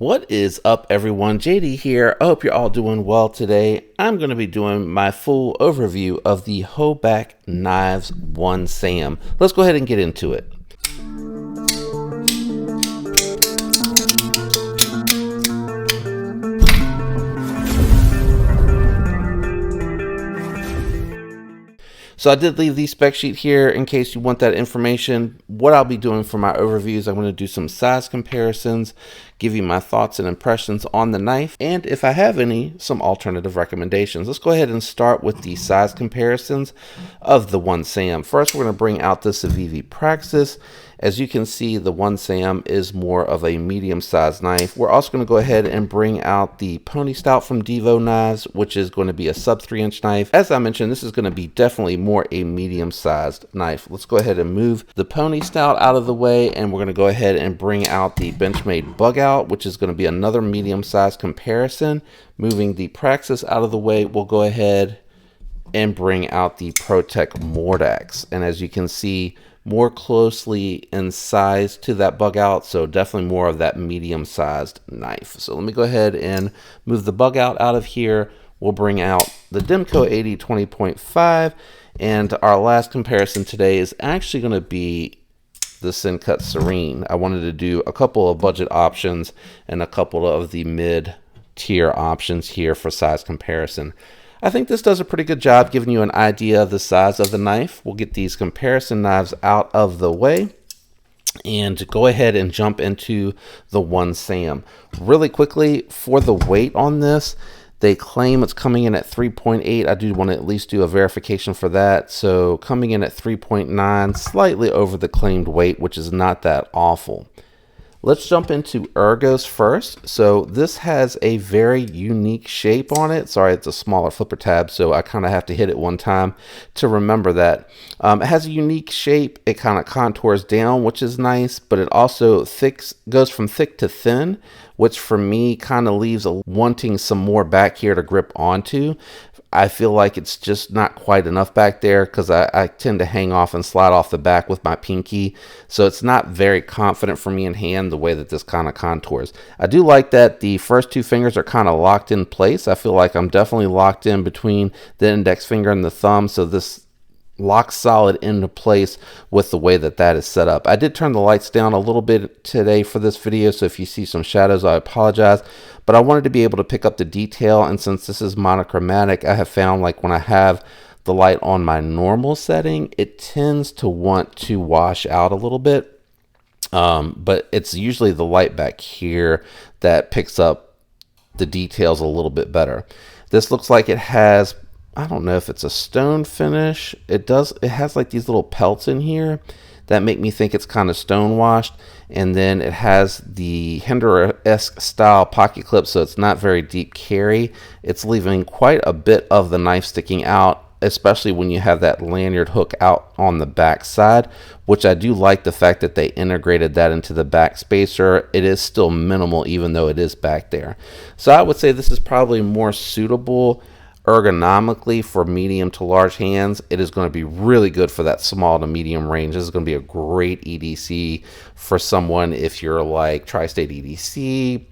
What is up, everyone? JD here. I hope you're all doing well today. I'm going to be doing my full overview of the Hoback Knives 1 SAM. Let's go ahead and get into it. So I did leave the spec sheet here in case you want that information. What I'll be doing for my overviews, I'm going to do some size comparisons, give you my thoughts and impressions on the knife, and if I have any, some alternative recommendations. Let's go ahead and start with the size comparisons of the 1 SAM. First, we're going to bring out the Civivi Praxis. As you can see, the 1 SAM is more of a medium-sized knife. We're also going to go ahead and bring out the Pony Stout from Devo Knives, which is going to be a sub 3-inch knife. As I mentioned, this is going to be definitely more a medium-sized knife. Let's go ahead and move the Pony Stout out of the way, and we're going to go ahead and bring out the Benchmade Bug Out, which is going to be another medium-sized comparison. Moving the Praxis out of the way, we'll go ahead and bring out the ProTech Mordax. And as you can see, more closely in size to that Bug Out, so definitely more of that medium-sized knife. So let me go ahead and move the Bug Out of here. We'll bring out the Demco 80 20.5, and our last comparison today is actually going to be the Syncut Serene. I wanted to do a couple of budget options and a couple of the mid-tier options here for size comparison. I think this does a pretty good job giving you an idea of the size of the knife. We'll get these comparison knives out of the way and go ahead and jump into the 1 SAM. Really quickly, for the weight on this, they claim it's coming in at 3.8. I do want to at least do a verification for that. So coming in at 3.9, slightly over the claimed weight, which is not that awful. Let's jump into ergos first. So this has a very unique shape on it. Sorry, it's a smaller flipper tab, so I kind of have to hit it one time to remember that. It has a unique shape. It kind of contours down, which is nice, but it also goes from thick to thin, which for me kind of leaves wanting some more back here to grip onto. I feel like it's just not quite enough back there because I tend to hang off and slide off the back with my pinky. So it's not very confident for me in hand the way that this kind of contours. I do like that the first two fingers are kind of locked in place. I feel like I'm definitely locked in between the index finger and the thumb. So this locks solid into place with the way that that is set up. I did turn the lights down a little bit today for this video, so if you see some shadows, I apologize, but I wanted to be able to pick up the detail, and since this is monochromatic, I have found like when I have the light on my normal setting, it tends to want to wash out a little bit, but it's usually the light back here that picks up the details a little bit better. This looks like it has, I don't know if it's a stone finish. It has like these little pelts in here that make me think it's kind of stone washed. And then it has the Hinderer-esque style pocket clip, so it's not very deep carry. It's leaving quite a bit of the knife sticking out, especially when you have that lanyard hook out on the back side, which I do like the fact that they integrated that into the back spacer. It is still minimal even though it is back there. So I would say this is probably more suitable ergonomically for medium to large hands. It is going to be really good for that small to medium range. This is going to be a great EDC for someone if you're like tri-state EDC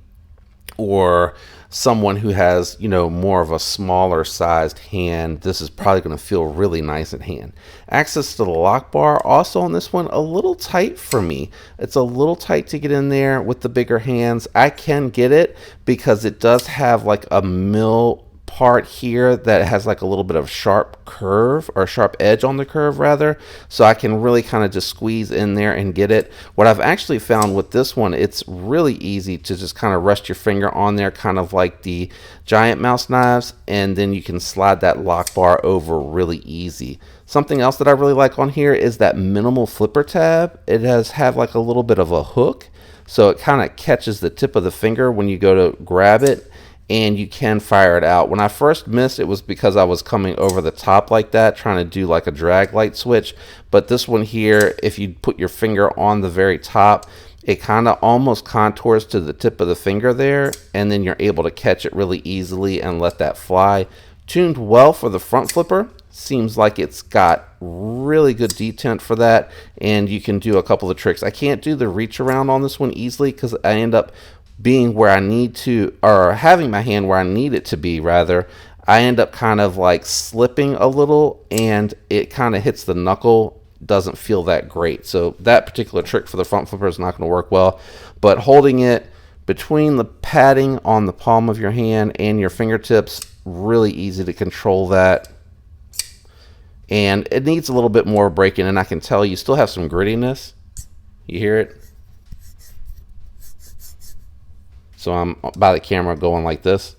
or someone who has, you know, more of a smaller sized hand. This is probably going to feel really nice at hand. Access to the lock bar also on this one, a little tight for me. It's a little tight to get in there with the bigger hands. I can get it because it does have like a mill part here that has like a little bit of sharp curve or sharp edge on the curve rather, so I can really kind of just squeeze in there and get it. What I've actually found with this one, it's really easy to just kind of rest your finger on there, kind of like the giant mouse knives, and then you can slide that lock bar over really easy. Something else that I really like on here is that minimal flipper tab. It have like a little bit of a hook, so it kind of catches the tip of the finger when you go to grab it, and you can fire it out. When I first missed, it was because I was coming over the top like that, trying to do like a drag light switch. But this one here, if you put your finger on the very top, it kind of almost contours to the tip of the finger there, and then you're able to catch it really easily and let that fly. Tuned well for the front flipper. Seems like it's got really good detent for that, and you can do a couple of tricks. I can't do the reach around on this one easily because I end up being where I need to, or having my hand where I need it to be rather, I end up kind of like slipping a little and it kind of hits the knuckle. Doesn't feel that great. So that particular trick for the front flipper is not going to work well. But holding it between the padding on the palm of your hand and your fingertips, really easy to control that. And it needs a little bit more breaking, and I can tell you still have some grittiness. You hear it? So I'm by the camera going like this.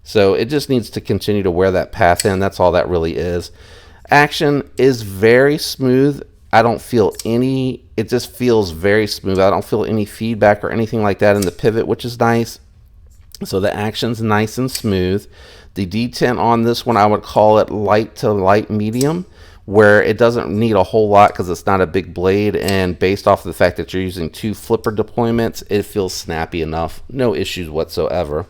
So it just needs to continue to wear that path in. That's all that really is. Action is very smooth. I don't feel any, it just feels very smooth. I don't feel any feedback or anything like that in the pivot, which is nice. So the action's nice and smooth. The detent on this one, I would call it light to light medium, where it doesn't need a whole lot because it's not a big blade, and based off of the fact that you're using 2 flipper deployments, it feels snappy enough. No issues whatsoever.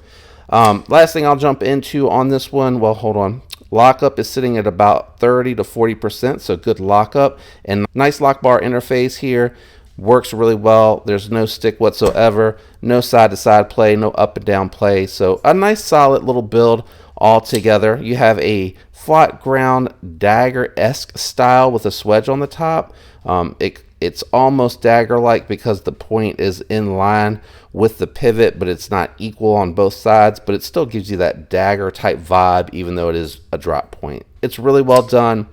Last thing I'll jump into on this one, well, hold on. Lockup is sitting at about 30 to 40%, so good lockup. And nice lock bar interface here. Works really well. There's no stick whatsoever. No side-to-side play, no up and down play. So a nice solid little build all together. You have a flat ground dagger-esque style with a swedge on the top. It's almost dagger-like because the point is in line with the pivot, but it's not equal on both sides, but it still gives you that dagger type vibe even though it is a drop point. It's really well done.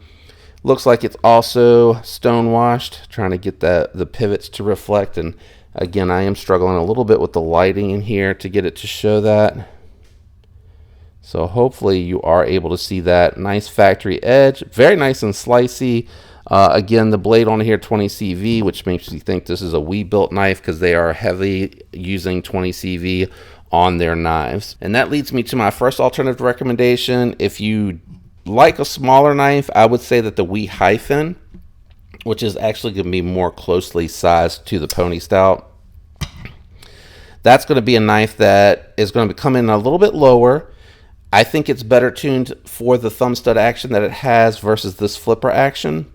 Looks like it's also stone washed, trying to get the pivots to reflect, and again I am struggling a little bit with the lighting in here to get it to show that. So hopefully you are able to see that. Nice factory edge, very nice and slicey. Again, the blade on here 20 CV, which makes me think this is a We-Built knife because they are heavily using 20 CV on their knives. And that leads me to my first alternative recommendation. If you like a smaller knife, I would say that the We-Hyphen, which is actually going to be more closely sized to the Pony Stout, that's going to be a knife that is going to come in a little bit lower. I think it's better tuned for the thumb stud action that it has versus this flipper action.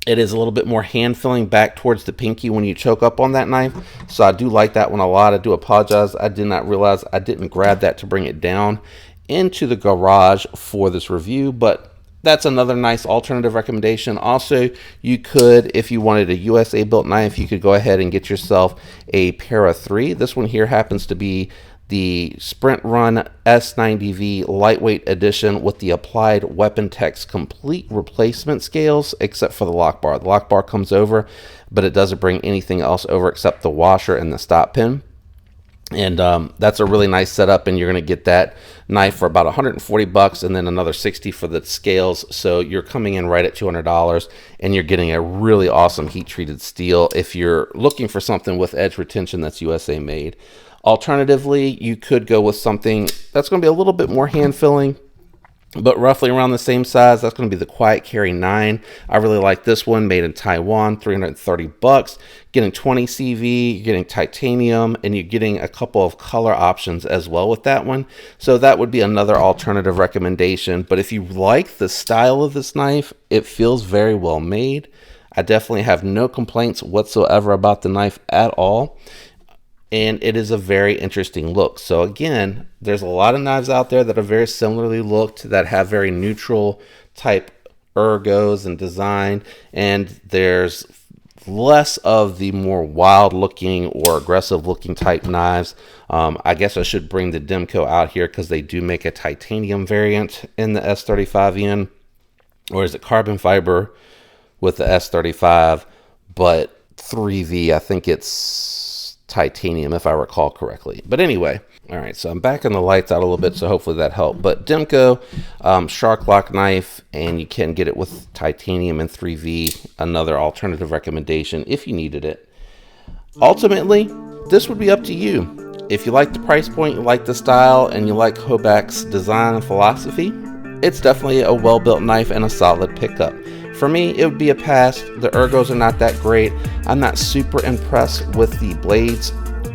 It is a little bit more hand filling back towards the pinky when you choke up on that knife. So I do like that one a lot. I do apologize. I did not realize I didn't grab that to bring it down into the garage for this review, but that's another nice alternative recommendation. Also, you could, if you wanted a USA built knife, you could go ahead and get yourself a Para 3. This one here happens to be the Sprint Run S90V lightweight edition with the applied Weapon Tech's complete replacement scales, except for the lock bar. The lock bar comes over, but it doesn't bring anything else over except the washer and the stop pin. And that's a really nice setup, and you're going to get that knife for about 140 bucks and then another 60 for the scales. So you're coming in right at $200, and you're getting a really awesome heat treated steel if you're looking for something with edge retention that's USA made. Alternatively, you could go with something that's going to be a little bit more hand filling, but roughly around the same size. That's going to be the Quiet Carry 9. I really like this one, made in Taiwan, 330 bucks. Getting 20 CV, you're getting titanium, and you're getting a couple of color options as well with that one. So that would be another alternative recommendation. But if you like the style of this knife, it feels very well made. I definitely have no complaints whatsoever about the knife at all. And it is a very interesting look. So again, there's a lot of knives out there that are very similarly looked, that have very neutral type ergos and design, and there's less of the more wild looking or aggressive looking type knives. I guess I should bring the Demco out here because they do make a titanium variant in the S35N, or is it carbon fiber with the S35, but 3V, I think it's titanium if I recall correctly. But anyway, all right, so I'm backing the lights out a little bit, so hopefully that helped. But Demco shark lock knife, and you can get it with titanium and 3V, another alternative recommendation if you needed it. Ultimately, this would be up to you. If you like the price point, you like the style, and you like Hoback's design and philosophy, it's definitely a well-built knife and a solid pickup. For me, it would be a pass. The ergos are not that great. I'm not super impressed with the blades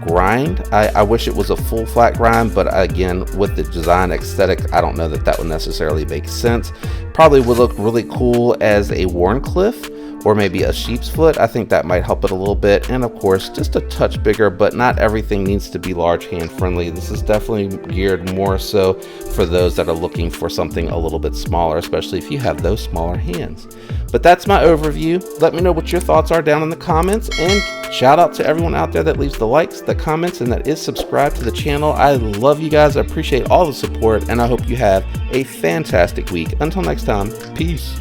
grind. I wish it was a full flat grind, but again, with the design aesthetic, I don't know that that would necessarily make sense. Probably would look really cool as a Warncliffe or maybe a sheep's foot. I think that might help it a little bit. And of course, just a touch bigger, but not everything needs to be large hand friendly. This is definitely geared more so for those that are looking for something a little bit smaller, especially if you have those smaller hands. But that's my overview. Let me know what your thoughts are down in the comments, and shout out to everyone out there that leaves the likes, the comments, and that is subscribed to the channel. I love you guys. I appreciate all the support, and I hope you have a fantastic week. Until next time, peace.